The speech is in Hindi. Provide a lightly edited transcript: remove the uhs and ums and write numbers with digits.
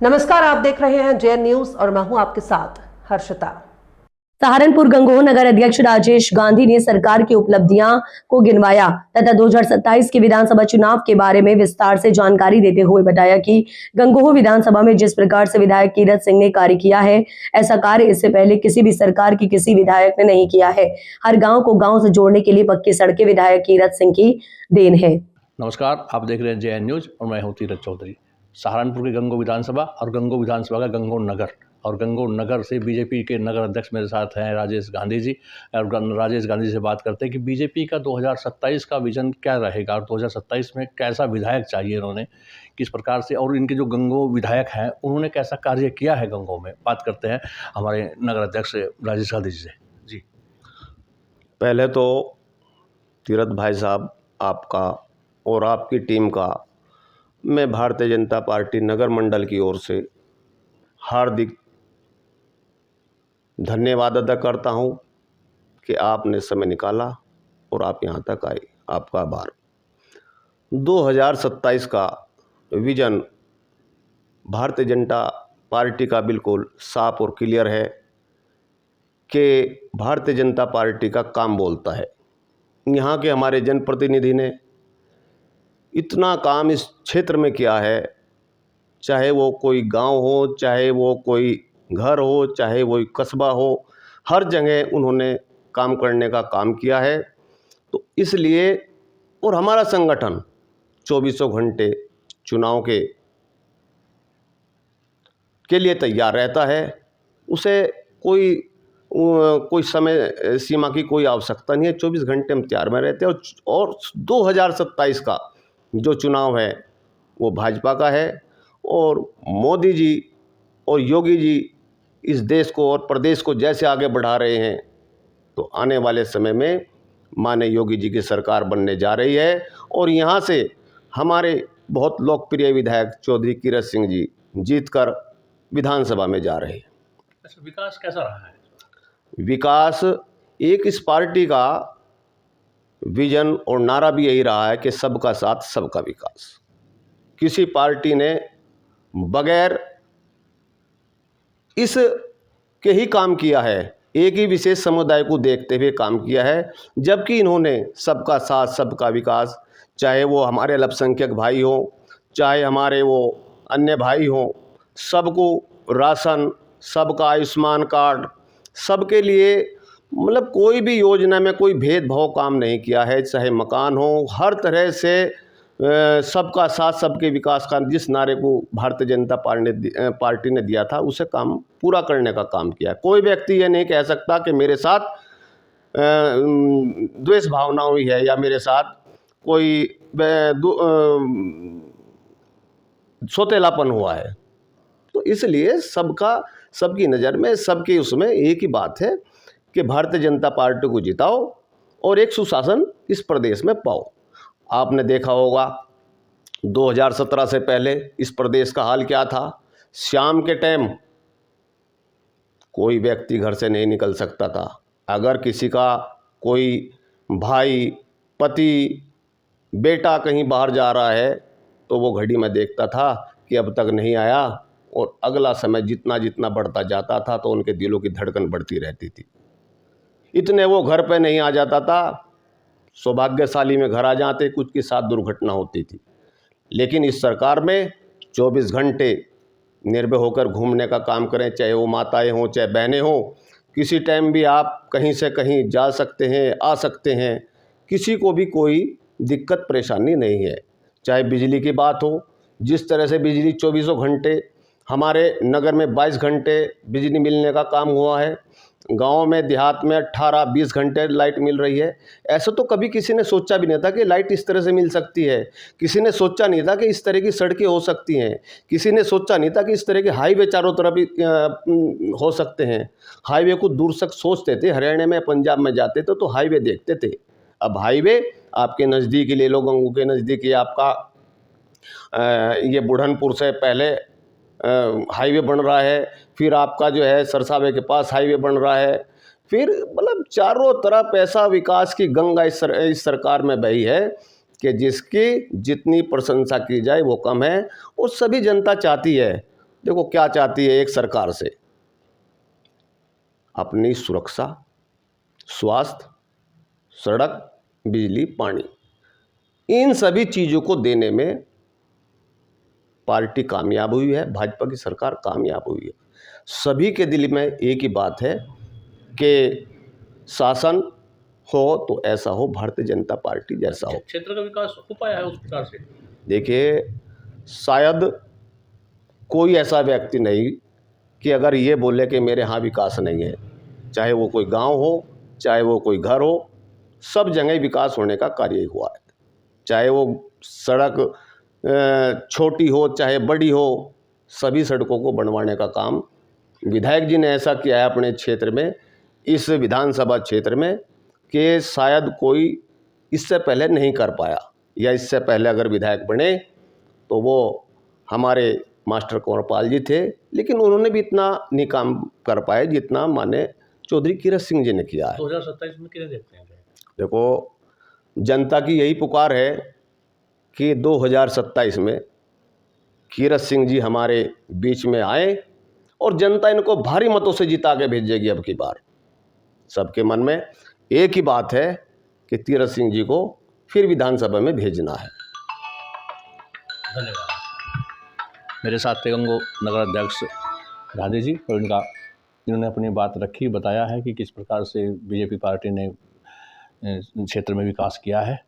नमस्कार, आप देख रहे हैं जेएन न्यूज और मैं हूं आपके साथ हर्षिता। सहारनपुर गंगोह नगर अध्यक्ष राजेश गांधी ने सरकार की उपलब्धियां को गिनवाया तथा 2027 के विधानसभा चुनाव के बारे में विस्तार से जानकारी देते हुए बताया कि गंगोह विधानसभा में जिस प्रकार से विधायक कीरत सिंह ने कार्य किया है, ऐसा कार्य इससे पहले किसी भी सरकार की किसी विधायक ने नहीं किया है। हर गाँव को गाँव से जोड़ने के लिए पक्की सड़कें विधायक कीरत सिंह की देन है। नमस्कार, आप देख रहे हैं जेएन न्यूज और मैं हूं तीरथ चौधरी। सहारनपुर की गंगोह विधानसभा और गंगोह विधानसभा का गंगोह नगर, और गंगोह नगर से बीजेपी के नगर अध्यक्ष मेरे साथ हैं राजेश गांधी जी। और राजेश गांधी जी से बात करते हैं कि बीजेपी का 2027 का विजन क्या रहेगा और 2027 में कैसा विधायक चाहिए इन्होंने, किस प्रकार से, और इनके जो गंगोह विधायक हैं उन्होंने कैसा कार्य किया है गंगोह में। बात करते हैं हमारे नगर अध्यक्ष राजेश गांधी जी से। जी, पहले तो तीरथ भाई साहब, आपका और आपकी टीम का मैं भारतीय जनता पार्टी नगर मंडल की ओर से हार्दिक धन्यवाद अदा करता हूं कि आपने समय निकाला और आप यहां तक आए। आपका आभार। 2027 का विजन भारतीय जनता पार्टी का बिल्कुल साफ और क्लियर है कि भारतीय जनता पार्टी का काम बोलता है। यहाँ के हमारे जनप्रतिनिधि ने इतना काम इस क्षेत्र में किया है, चाहे वो कोई गांव हो, चाहे वो कोई घर हो, चाहे वो कस्बा हो, हर जगह उन्होंने काम करने का काम किया है। तो इसलिए और हमारा संगठन 24 घंटे चुनाव के लिए तैयार रहता है। उसे कोई समय सीमा की कोई आवश्यकता नहीं है। 24 घंटे हम तैयार में रहते हैं। और 2027 का जो चुनाव है वो भाजपा का है, और मोदी जी और योगी जी इस देश को और प्रदेश को जैसे आगे बढ़ा रहे हैं, तो आने वाले समय में माननीय योगी जी की सरकार बनने जा रही है। और यहाँ से हमारे बहुत लोकप्रिय विधायक चौधरी कीरत सिंह जी जीतकर विधानसभा में जा रहे हैं। अच्छा, विकास कैसा रहा है? विकास, एक इस पार्टी का विजन और नारा भी यही रहा है कि सबका साथ सबका विकास। किसी पार्टी ने बगैर इस के ही काम किया है, एक ही विशेष समुदाय को देखते हुए काम किया है, जबकि इन्होंने सबका साथ सबका विकास, चाहे वो हमारे अल्पसंख्यक भाई हों, चाहे हमारे वो अन्य भाई हों, सबको राशन, सबका आयुष्मान कार्ड, सबके लिए मतलब कोई भी योजना में कोई भेदभाव काम नहीं किया है। चाहे मकान हो, हर तरह से सबका साथ सबके विकास का जिस नारे को भारतीय जनता पार्टी ने दिया था, उसे काम पूरा करने का काम किया। कोई व्यक्ति ये नहीं कह सकता कि मेरे साथ द्वेष भावना हुई है या मेरे साथ कोई सौतेलापन हुआ है। तो इसलिए सबकी नज़र में, सबकी उसमें एक ही बात है कि भारतीय जनता पार्टी को जिताओ और एक सुशासन इस प्रदेश में पाओ। आपने देखा होगा 2017 से पहले इस प्रदेश का हाल क्या था। शाम के टाइम कोई व्यक्ति घर से नहीं निकल सकता था। अगर किसी का कोई भाई, पति, बेटा कहीं बाहर जा रहा है तो वो घड़ी में देखता था कि अब तक नहीं आया, और अगला समय जितना जितना बढ़ता जाता था तो उनके दिलों की धड़कन बढ़ती रहती थी। इतने वो घर पे नहीं आ जाता था, सौभाग्यशाली में घर आ जाते, कुछ के साथ दुर्घटना होती थी। लेकिन इस सरकार में 24 घंटे निर्भय होकर घूमने का काम करें, चाहे वो माताएं हों, चाहे बहनें हों, किसी टाइम भी आप कहीं से कहीं जा सकते हैं, आ सकते हैं, किसी को भी कोई दिक्कत परेशानी नहीं है। चाहे बिजली की बात हो, जिस तरह से बिजली 24 घंटे, हमारे नगर में 22 घंटे बिजली मिलने का काम हुआ है। गांव में, देहात में 18-20 घंटे लाइट मिल रही है। ऐसा तो कभी किसी ने सोचा भी नहीं था कि लाइट इस तरह से मिल सकती है। किसी ने सोचा नहीं था कि इस तरह की सड़कें हो सकती हैं। किसी ने सोचा नहीं था कि इस तरह के हाईवे चारों तरफ हो सकते हैं। हाईवे को दूर तक सोचते थे, हरियाणा में, पंजाब में जाते थे तो हाईवे देखते थे। अब हाईवे आपके नज़दीक ही ले लो, गंगोह के नज़दीक ही आपका ये बुढ़नपुर से पहले हाईवे बन रहा है, फिर आपका जो है सरसावे के पास हाईवे बन रहा है, फिर मतलब चारों तरफ ऐसा विकास की गंगा इस सरकार में बही है कि जिसकी जितनी प्रशंसा की जाए वो कम है। और सभी जनता चाहती है देखो क्या चाहती है एक सरकार से, अपनी सुरक्षा, स्वास्थ्य, सड़क, बिजली, पानी, इन सभी चीज़ों को देने में पार्टी कामयाब हुई है, भाजपा की सरकार कामयाब हुई है। सभी के दिल में एक ही बात है कि शासन हो तो ऐसा हो भारतीय जनता पार्टी जैसा हो। क्षेत्र का विकास हो पाया है उस प्रकार से? देखिए, शायद कोई ऐसा व्यक्ति नहीं कि अगर ये बोले कि मेरे यहाँ विकास नहीं है, चाहे वो कोई गांव हो, चाहे वो कोई घर हो, सब जगह विकास होने का कार्य हुआ है। चाहे वो सड़क छोटी हो चाहे बड़ी हो, सभी सड़कों को बनवाने का काम विधायक जी ने ऐसा किया है अपने क्षेत्र में, इस विधानसभा क्षेत्र में, कि शायद कोई इससे पहले नहीं कर पाया, या इससे पहले अगर विधायक बने तो वो हमारे मास्टर कंवरपाल जी थे, लेकिन उन्होंने भी इतना नहीं काम कर पाए जितना माने चौधरी कीरत सिंह जी ने किया है। 2027 में किन्हें देखते हैं? देखो, जनता की यही पुकार है कि 2027 में कीरत सिंह जी हमारे बीच में आए और जनता इनको भारी मतों से जिता के भेजेगी। अब की बार सबके मन में एक ही बात है कि कीरत सिंह जी को फिर विधानसभा में भेजना है। धन्यवाद। मेरे साथ थे गंगो नगर अध्यक्ष गांधी जी, और इन्होंने अपनी बात रखी, बताया है कि किस प्रकार से बीजेपी पार्टी ने क्षेत्र में विकास किया है।